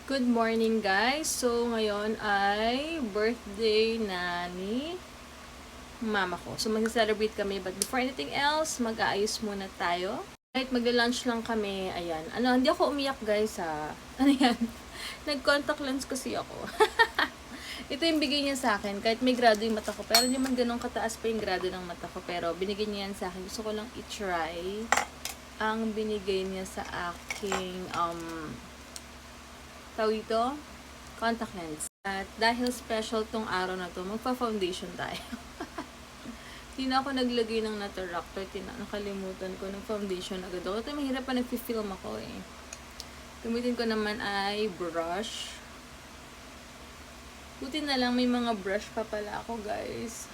Good morning guys! So ngayon ay birthday na ni mama ko. So mag-celebrate kami but before anything else, mag-aayos muna tayo. Kahit magla-lunch lang kami, ayan. Hindi ako umiyak guys ha. Ano yan? Nag-contact lens kasi ako. Ito yung bigay niya sa akin. Kahit may grado yung mata ko. Pero hindi man ganun kataas pa yung grado ng mata ko. Pero binigay niya yan sa akin. Gusto ko lang i-try ang binigay niya sa aking tawag ito, contact lens. At dahil special tong araw na to, magpa-foundation tayo. Hindi na ako naglagay ng Naturactor. Nakalimutan ko ng foundation agad ako. Ito mahirap pa nag-film ako eh. Gamitin ko naman ay brush. Buti na lang may mga brush pa pala ako guys.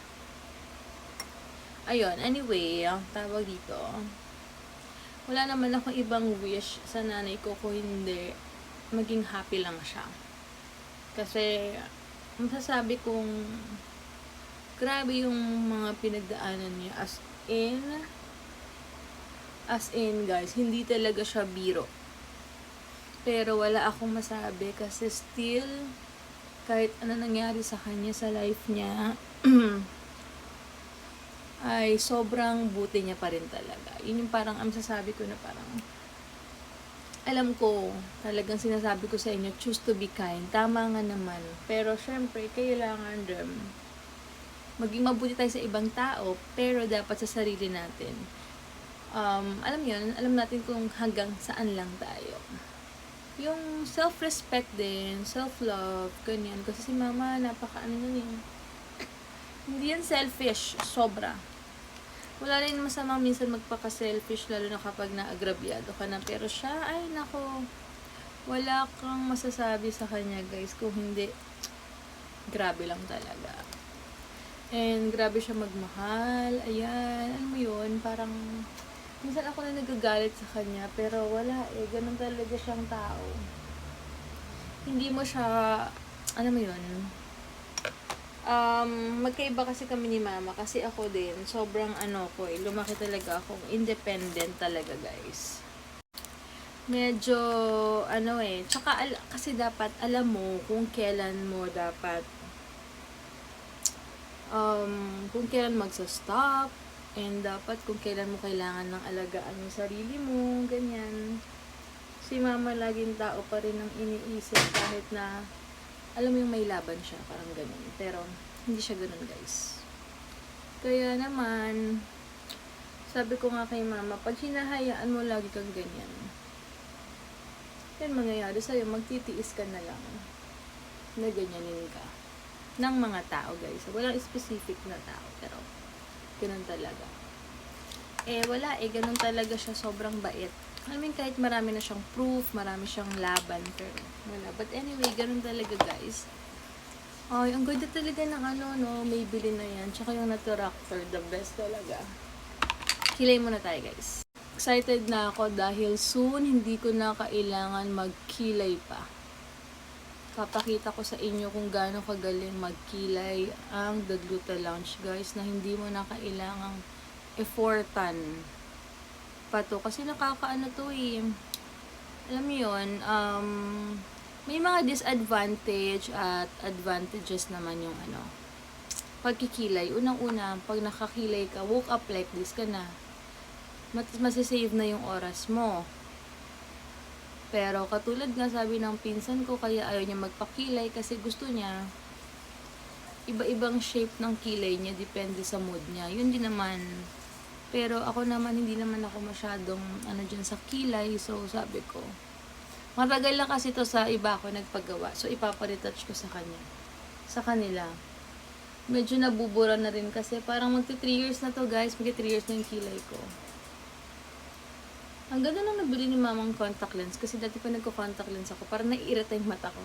Ayun, anyway, ang tawag dito. Wala naman akong ibang wish sa nanay ko kung hindi maging happy lang siya. Kasi, masasabi kong grabe yung mga pinagdaanan niya. As in guys, hindi talaga siya biro. Pero wala akong masabi kasi still, kahit ano nangyari sa kanya sa life niya, ay sobrang buti niya pa rin talaga. Yun yung parang ang masasabi ko na parang alam ko, talagang sinasabi ko sa inyo, choose to be kind. Tama nga naman. Pero, syempre, kailangan maging mabuti tayo sa ibang tao, pero dapat sa sarili natin. Alam natin kung hanggang saan lang tayo. Yung self-respect din, self-love, ganyan. Kasi si mama, nun eh. Hindi yan selfish, sobra. Wala rin masamang minsan magpaka-selfish, lalo na kapag naagrabyado ka na. Pero siya, ay nako, wala kang masasabi sa kanya guys, kung hindi, grabe lang talaga. And grabe siya magmahal, ayan, alam mo yun, parang, minsan ako na nagagalit sa kanya, pero wala eh, ganun talaga siyang tao. Hindi mo siya, alam mo yun, magkaiba kasi kami ni mama kasi ako din, sobrang lumaki talaga akong independent talaga guys. Medyo, tsaka kasi dapat alam mo kung kailan mo dapat, kung kailan magsa-stop, and dapat kung kailan mo kailangan ng alagaan yung sarili mo, ganyan. Si mama laging tao pa rin ang iniisip kahit na alam mo yung may laban siya, parang ganun. Pero, hindi siya ganun, guys. Kaya naman, sabi ko nga kay mama, pag hinahayaan mo lagi kang ganyan, yan mangyayari sa'yo, magtitiis ka na lang na ganyanin ka ng mga tao, guys. Walang specific na tao, pero ganun talaga. Wala ganun talaga siya, sobrang bait. Kahit marami na siyang proof, marami siyang laban, pero wala. But anyway, ganun talaga guys. Ay, ang ganda talaga ng Maybelline na yan. Tsaka yung Naturactor, the best talaga. Kilay muna tayo guys. Excited na ako dahil soon hindi ko na kailangan magkilay pa. Papakita ko sa inyo kung gaano kagaling magkilay ang The Gluta Lounge guys, na hindi mo na kailangang effortan pa to kasi nakakaano to eh. Alam mo yun, may mga disadvantage at advantages naman yung pagkikilay. Unang-una, pag nakakilay ka, woke up like this ka na. Masisave na yung oras mo. Pero katulad nga sabi ng pinsan ko, kaya ayaw niya magpakilay kasi gusto niya iba-ibang shape ng kilay niya, depende sa mood niya. Yun din naman. Pero ako naman, hindi naman ako masyadong dyan sa kilay. So, sabi ko, matagal na kasi to sa iba ako nagpagawa. So, ipaparetouch ko sa kanila. Medyo nabubura na rin kasi parang magti 3 years na to guys. Magti 3 years na yung kilay ko. Ang ganda nang nabili ni mamang contact lens. Kasi dati pa nagko-contact lens ako. Parang naiirita yung mata ko.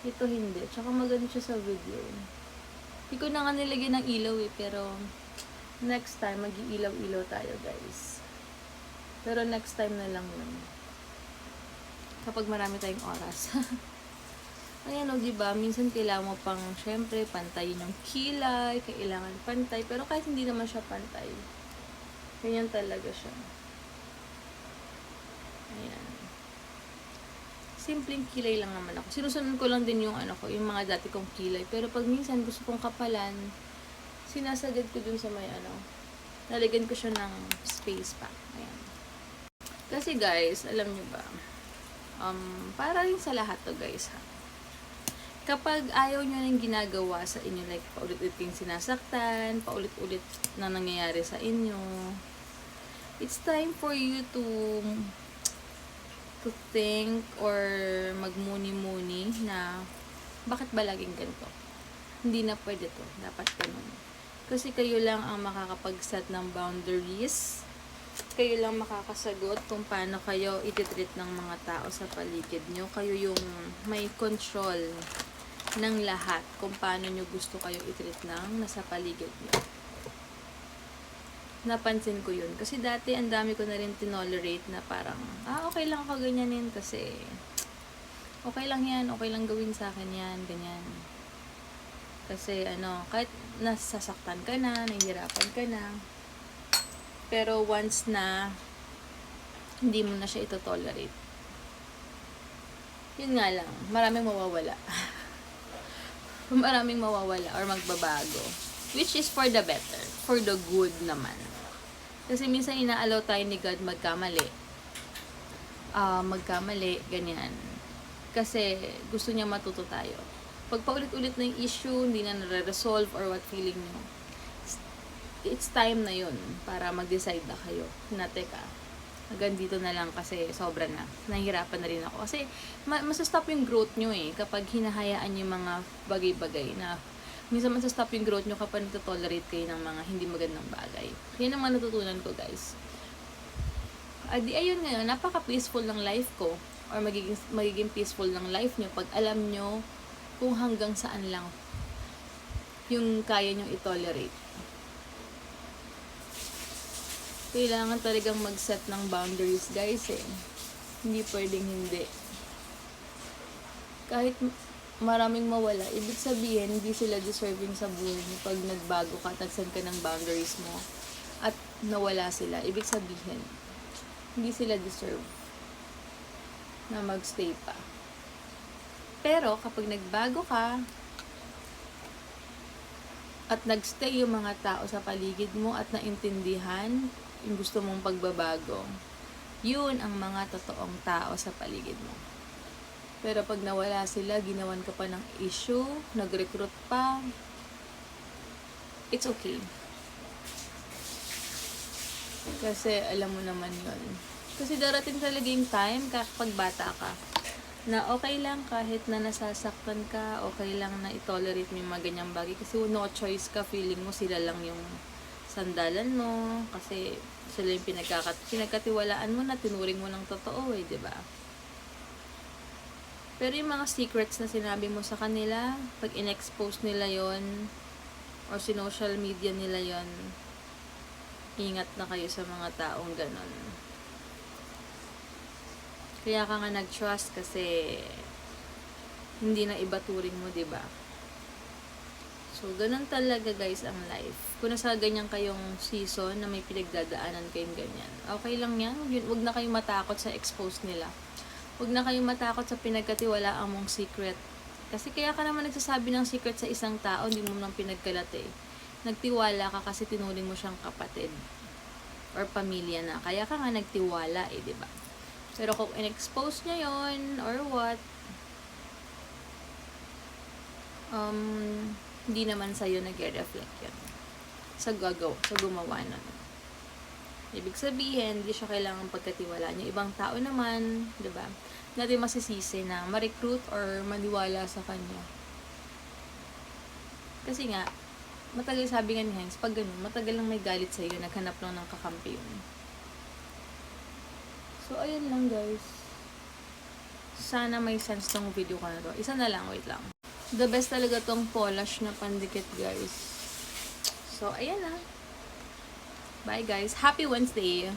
Ito hindi. Tsaka maganda siya sa video. Hindi ko na nga nilagyan ng ilaw eh. Pero next time, mag-iilaw-ilaw tayo guys. Pero next time na lang yun. Kapag marami tayong oras. Ayan diba? Minsan kailangan mo pang, syempre, pantayin yung kilay. Kailangan pantay. Pero kahit hindi naman siya pantay. Ganyan talaga siya. Ayan. simpleng kilay lang naman ako. Sinusunod ko lang din yung yung mga dati kong kilay. Pero pag minsan gusto kong kapalan, sinasagad ko dun sa may nalagyan ko siya ng space pa. Ayan. Kasi guys, alam nyo ba, para rin sa lahat to guys ha. Kapag ayaw nyo nang ginagawa sa inyo, like paulit-ulit kayong sinasaktan, paulit-ulit na nangyayari sa inyo, it's time for you to think or magmuni-muni na bakit ba laging ganito? Hindi na pwede to. Dapat ganun. Kasi kayo lang ang makakapag-set ng boundaries. Kayo lang makakasagot kung paano kayo ititreat ng mga tao sa paligid nyo. Kayo yung may control ng lahat kung paano nyo gusto kayo itreat ng nasa paligid nyo. Napansin ko yun. Kasi dati, ang dami ko na rin tinolerate na parang, okay lang ako ganyanin kasi okay lang yan, okay lang gawin sa akin yan, ganyan. Kasi kahit nasasaktan ka na, nahihirapan ka na, pero once na hindi mo na siya ito-tolerate, yun nga lang, maraming mawawala. Maraming mawawala or magbabago. Which is for the better. For the good naman. Kasi minsan ina-allow tayo ni God magkamali. Magkamali, ganyan. Kasi gusto niya matuto tayo. Pag paulit-ulit na yung issue, hindi na nare-resolve or what feeling nyo, it's time na yun para mag-decide na kayo. Na teka, hanggang dito na lang kasi sobra na. Nahihirapan na rin ako. Kasi masastop yung growth nyo kapag hinahayaan yung mga bagay-bagay na minsan masastop yung growth nyo kapag nagtotolerate kayo ng mga hindi magandang bagay. Yan ang natutunan ko guys. Ayun ngayon, napaka-peaceful ng life ko or magiging peaceful ng life nyo pag alam nyo kung hanggang saan lang yung kaya nyo i-tolerate. Kailangan talagang mag-set ng boundaries guys Hindi pwedeng hindi. Kahit maraming mawala, ibig sabihin hindi sila deserving sa buhay mo pag nagbago ka at nag-set ka ng boundaries mo at nawala sila. Ibig sabihin, hindi sila deserve na magstay pa. Pero kapag nagbago ka at nagstay yung mga tao sa paligid mo at naintindihan yung gusto mong pagbabago, yun ang mga totoong tao sa paligid mo. Pero pag nawala sila, ginawan ka pa ng issue, nag-recruit pa, it's okay. Kasi alam mo naman yun. Kasi darating talaga yung time kapag bata ka na okay lang kahit na nasasaktan ka, okay lang na i-tolerate mo yung mga ganyang bagay kasi no choice ka, feeling mo sila lang yung sandalan mo kasi sila yung pinagkatiwalaan mo na tinuring mo ng totoo diba? Pero yung mga secrets na sinabi mo sa kanila, pag in-expose nila yon or social media nila yon, ingat na kayo sa mga taong ganon. Kaya ka nga nag-trust kasi hindi na iba turing mo, diba? So, ganun talaga guys ang life. Kung nasa ganyan kayong season na may pinagdadaanan kayong ganyan, okay lang yan. Huwag na kayong matakot sa expose nila. Huwag na kayong matakot sa pinagkatiwalaan mong secret. Kasi kaya ka naman nagsasabi ng secret sa isang tao, hindi mo nang pinagkalat Nagtiwala ka kasi tinuring mo siyang kapatid or pamilya na. Kaya ka nga nagtiwala diba? Pero kung in-expose niya yon or what, hindi naman sa'yo nag-reflect yan. Sa gumawa nun. Ibig sabihin, hindi siya kailangan pagkatiwalaan. Yung ibang tao naman, diba? Natin masisisi na ma-recruit or maniwala sa kanya. Kasi nga, matagal sabi nga ni Heinz, pag ganun, matagal lang may galit sa'yo, naghanap lang ng kakampi yun. So, ayun lang guys. Sana may sense tong video ko na to. Isa na lang, wait lang. The best talaga tong polish na pandikit guys. So, ayan na. Bye guys. Happy Wednesday!